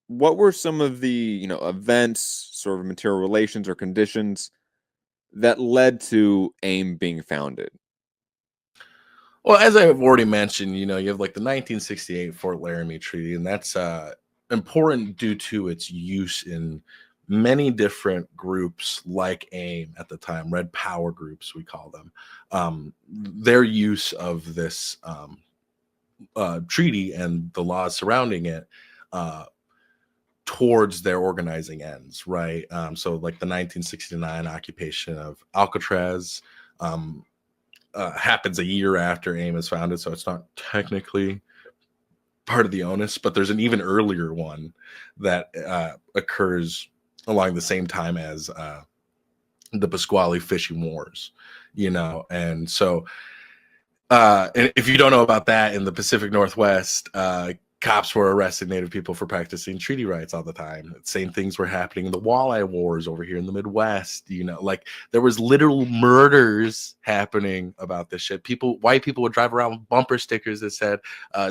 what were some of the, events, sort of material relations or conditions that led to AIM being founded? Well, as I've already mentioned, you have like the 1968 Fort Laramie Treaty, and that's important due to its use in many different groups like AIM at the time, Red Power groups, we call them. Their use of this treaty and the laws surrounding it uh, towards their organizing ends, right? So, like the 1969 occupation of Alcatraz. Happens a year after AIM is founded, so it's not technically part of the onus, but there's an even earlier one that occurs along the same time as the Pasquale fishing wars, and so and if you don't know about that, in the Pacific Northwest, cops were arresting Native people for practicing treaty rights all the time. Same things were happening in the Walleye Wars over here in the Midwest. Like there was literal murders happening about this shit. White people would drive around with bumper stickers that said,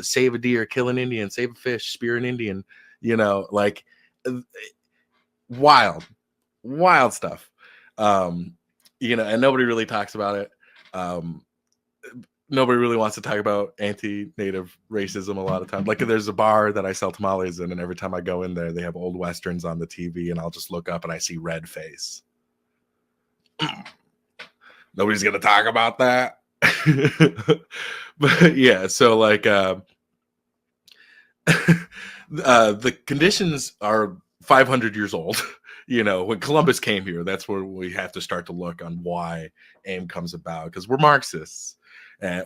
"Save a deer, kill an Indian, save a fish, spear an Indian." Like uh, wild, wild stuff. Um, and nobody really talks about it. Um, Nobody really wants to talk about anti-native racism a lot of times. Like there's a bar that I sell tamales in, and every time I go in there, they have old westerns on the TV, and I'll just look up and I see red face. Nobody's gonna talk about that. But yeah, so like the conditions are 500 years old. When Columbus came here, that's where we have to start to look on why AIM comes about, because we're Marxists,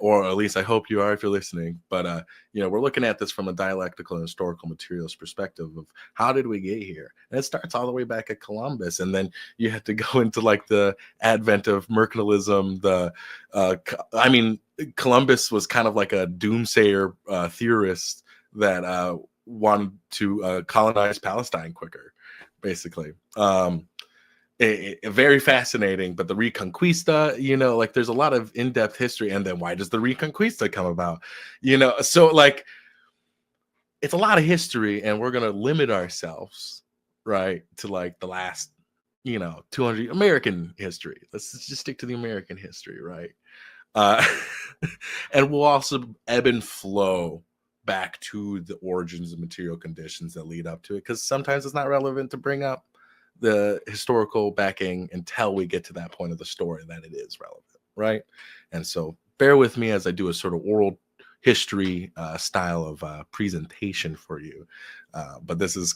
or at least I hope you are if you're listening. But we're looking at this from a dialectical and historical materials perspective of how did we get here, and it starts all the way back at Columbus, and then you have to go into like the advent of mercantilism. I mean, Columbus was kind of like a doomsayer theorist that wanted to colonize Palestine quicker, basically. Very fascinating, but the Reconquista, like there's a lot of in-depth history. And then why does the Reconquista come about? So like it's a lot of history, and we're going to limit ourselves, right, to like the last 200 American history. Let's just stick to the American history, right? uh and we'll also ebb and flow back to the origins of material conditions that lead up to it, because sometimes it's not relevant to bring up the historical backing until we get to that point of the story that it is relevant, right? And so bear with me as I do a sort of oral history style of presentation for you, but this is